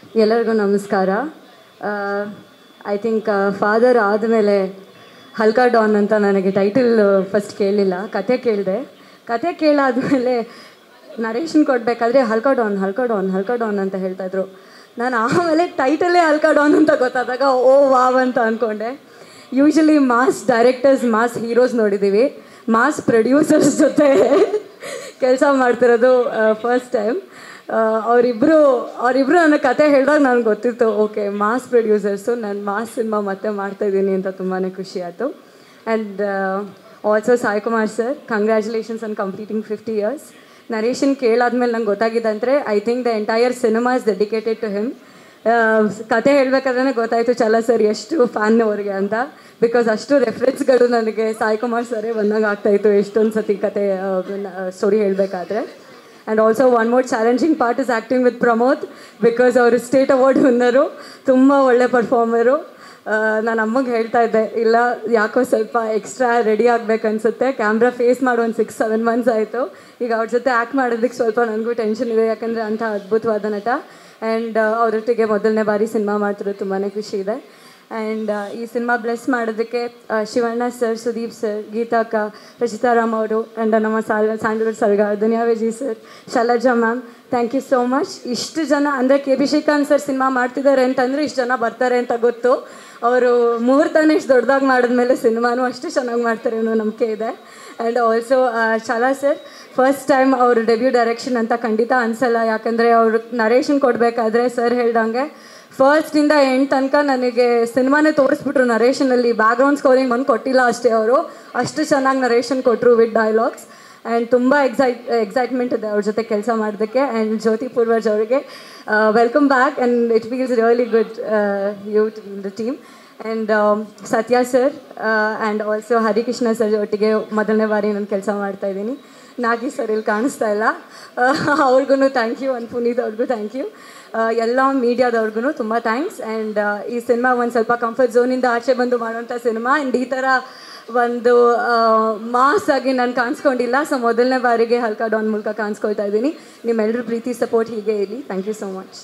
ಎಲ್ಲರಿಗೂ ನಮಸ್ಕಾರ. I think father ಆದಮೇಲೆ ಹಲ್ಕಾ ಡಾನ್ ಅಂತ ನನಗೆ ಟೈಟಲ್ ಫಸ್ಟ್ ಕೇಳಲಿಲ್ಲ, ಕತೆ ಕೇಳಿದೆ. ಕತೆ ಕೇಳಾದಮೇಲೆ ನರೇಷನ್ ಕೊಡಬೇಕಾದ್ರೆ ಹಲ್ಕಾ ಡಾನ್ ಹಲ್ಕಾ ಡಾನ್ ಹಲ್ಕಾ ಡಾನ್ ಅಂತ ಹೇಳ್ತಾಯಿದ್ರು. ನಾನು ಆಮೇಲೆ ಟೈಟಲ್ಲೇ ಹಲ್ಕಾ ಡಾನ್ ಅಂತ ಗೊತ್ತಾದಾಗ ಓ ವಾವ್ ಅಂತ ಅಂದ್ಕೊಂಡೆ. Usually mass directors, mass heroes ನೋಡಿದ್ದೀವಿ, ಮಾಸ್ ಪ್ರೊಡ್ಯೂಸರ್ಸ್ ಜೊತೆ ಕೆಲಸ ಮಾಡ್ತಿರೋದು ಫಸ್ಟ್ ಟೈಮ್. ಅವರಿಬ್ಬರು ನನ್ನ ಕತೆ ಹೇಳಿದಾಗ ನನಗೆ ಗೊತ್ತಿತ್ತು, ಓಕೆ ಮಾಸ್ ಪ್ರೊಡ್ಯೂಸರ್ಸು, ನಾನು ಮಾಸ್ ಸಿನಿಮಾ ಮತ್ತೆ ಮಾಡ್ತಾಯಿದ್ದೀನಿ ಅಂತ ತುಂಬಾ ಖುಷಿ ಆಯಿತು. And also Sai Kumar sir, congratulations on completing 50 years. Narration ಕೇಳಾದ್ಮೇಲೆ ನಂಗೆ ಗೊತ್ತಾಗಿದ್ದಂದರೆ I think the entire cinema is dedicated to him. ಕತೆ ಹೇಳಬೇಕಾದ್ರೆ ಗೊತ್ತಾಯಿತು ಛಲ ಸರ್ ಎಷ್ಟು ಫ್ಯಾನ್ ಅವ್ರಿಗೆ ಅಂತ. ಬಿಕಾಸ್ ಅಷ್ಟು ರೆಫರೆನ್ಸ್ಗಳು ನನಗೆ ಸಾಯಿ ಕುಮಾರ್ ಸರೇ ಬಂದಾಗ ಆಗ್ತಾಯಿತ್ತು ಎಷ್ಟೊಂದು ಸತಿ ಕತೆ ಸ್ಟೋರಿ ಹೇಳಬೇಕಾದ್ರೆ. And also one more challenging part is acting with Pramod, because ಅವರು ಸ್ಟೇಟ್ ಅವಾರ್ಡ್ ವಿನ್ನರು, ತುಂಬ ಒಳ್ಳೆ ಪರ್ಫಾರ್ಮರು. ನಾನು ಅಮ್ಮಗೆ ಹೇಳ್ತಾ ಇದ್ದೆ, ಇಲ್ಲ ಯಾಕೋ ಸ್ವಲ್ಪ ಎಕ್ಸ್ಟ್ರಾ ರೆಡಿ ಆಗಬೇಕನ್ಸುತ್ತೆ, ಕ್ಯಾಮ್ರಾ ಫೇಸ್ ಮಾಡೋ ಒಂದು 6-7 months ಆಯಿತು. ಈಗ ಅವ್ರ ಜೊತೆ ಆ್ಯಕ್ಟ್ ಮಾಡೋದಕ್ಕೆ ಸ್ವಲ್ಪ ನನಗೂ ಟೆನ್ಷನ್ ಇದೆ, ಯಾಕಂದರೆ ಅಂಥ ಅದ್ಭುತವಾದ ನಟ. ಆ್ಯಂಡ್ ಅವರೊಟ್ಟಿಗೆ ಮೊದಲನೇ ಬಾರಿ ಸಿನಿಮಾ ಮಾಡ್ತಿರೋದು ತುಂಬಾ ಖುಷಿ ಇದೆ. ಆ್ಯಂಡ್ ಈ ಸಿನಿಮಾ ಬ್ಲೆಸ್ ಮಾಡೋದಕ್ಕೆ ಶಿವಣ್ಣ ಸರ್, ಸುದೀಪ್ ಸರ್, ಗೀತಾಕ, ರಚಿತಾರಾಮ್ ಅವರು, ಆ್ಯಂಡ್ ನಮ್ಮ ಸ್ಯಾಂಡಲ್ವುಡ್ ಸರ್ಗಾರ್, Duniya Viji sir, Shailaja ma'am, thank you so much. ಇಷ್ಟು ಜನ ಅಂದರೆ ಕೆ.ಬಿ. ಶ್ರೀಕಾಂತ್ ಸರ್ ಸಿನಿಮಾ ಮಾಡ್ತಿದ್ದಾರೆ ಅಂತಂದರೆ ಇಷ್ಟು ಜನ ಬರ್ತಾರೆ ಅಂತ ಗೊತ್ತು. ಅವರು ಮುಹೂರ್ತನೇ ಇಷ್ಟು ದೊಡ್ಡದಾಗಿ ಮಾಡಿದ್ಮೇಲೆ ಸಿನಿಮಾನೂ ಅಷ್ಟು ಚೆನ್ನಾಗಿ ಮಾಡ್ತಾರೆ ಅನ್ನೋ ನಂಬಿಕೆ ಇದೆ. ಆ್ಯಂಡ್ ಆಲ್ಸೋ ಛಲ ಸರ್, ಫಸ್ಟ್ ಟೈಮ್ ಅವರು ಡೆಬ್ಯೂ ಡೈರೆಕ್ಷನ್ ಅಂತ ಖಂಡಿತ ಅನಿಸಲ್ಲ, ಯಾಕಂದರೆ ಅವರು ನರೇಷನ್ ಕೊಡಬೇಕಾದ್ರೆ ಸರ್ ಹೇಳ್ದಂಗೆ ಫಸ್ಟಿಂದ ಎಂಡ್ ತನಕ ನನಗೆ ಸಿನಿಮಾನೇ ತೋರಿಸ್ಬಿಟ್ರು. ನರೇಷನಲ್ಲಿ ಬ್ಯಾಕ್ಗ್ರೌಂಡ್ ಸ್ಕೋರಿಂಗ್ ಒಂದು ಕೊಟ್ಟಿಲ್ಲ ಅಷ್ಟೇ, ಅವರು ಅಷ್ಟು ಚೆನ್ನಾಗಿ ನರೇಷನ್ ಕೊಟ್ಟರು ವಿತ್ ಡೈಲಾಗ್ಸ್. ಆ್ಯಂಡ್ ತುಂಬ ಎಕ್ಸೈಟ್ಮೆಂಟ್ ಇದೆ ಅವ್ರ ಜೊತೆ ಕೆಲಸ ಮಾಡೋದಕ್ಕೆ. ಆ್ಯಂಡ್ ಜ್ಯೋತಿ ಪೂರ್ವಜ್ ಅವರಿಗೆ welcome back, and it feels really good you to the team. And Satya sir and also Harikrishna sir ಒಟ್ಟಿಗೆ ಮೊದಲನೇ ಬಾರಿ ನಾನು ಕೆಲಸ ಮಾಡ್ತಾಯಿದ್ದೀನಿ. ನಾಗಿ ಸರ್ ಇಲ್ಲಿ ಕಾಣಿಸ್ತಾ ಇಲ್ಲ, ಅವ್ರಿಗೂ ಥ್ಯಾಂಕ್ ಯು. ಆ್ಯಂಡ್ ಪುನೀತ್ ಅವ್ರಿಗೂ ಥ್ಯಾಂಕ್ ಯು. ಎಲ್ಲ ಮೀಡಿಯಾದವ್ರಿಗೂ ತುಂಬ ಥ್ಯಾಂಕ್ಸ್. ಆ್ಯಂಡ್ ಈ ಸಿನಿಮಾ ಒಂದು ಸ್ವಲ್ಪ ಕಂಫರ್ಟ್ ಝೋನಿಂದ ಆಚೆ ಬಂದು ಮಾಡೋಂಥ ಸಿನಿಮಾ. ಆ್ಯಂಡ್ ಈ ಥರ ಒಂದು ಮಾಸ್ ಆಗಿ ನಾನು ಕಾಣಿಸ್ಕೊಂಡಿಲ್ಲ, ಸೊ ಮೊದಲನೇ ಬಾರಿಗೆ ಹಲ್ಕಾ ಡಾನ್ ಮೂಲಕ ಕಾಣಿಸ್ಕೊಳ್ತಾ ಇದ್ದೀನಿ. ನಿಮ್ಮೆಲ್ಲರೂ ಪ್ರೀತಿ ಸಪೋರ್ಟ್ ಹೀಗೆ ಇರಲಿ. Thank you so much.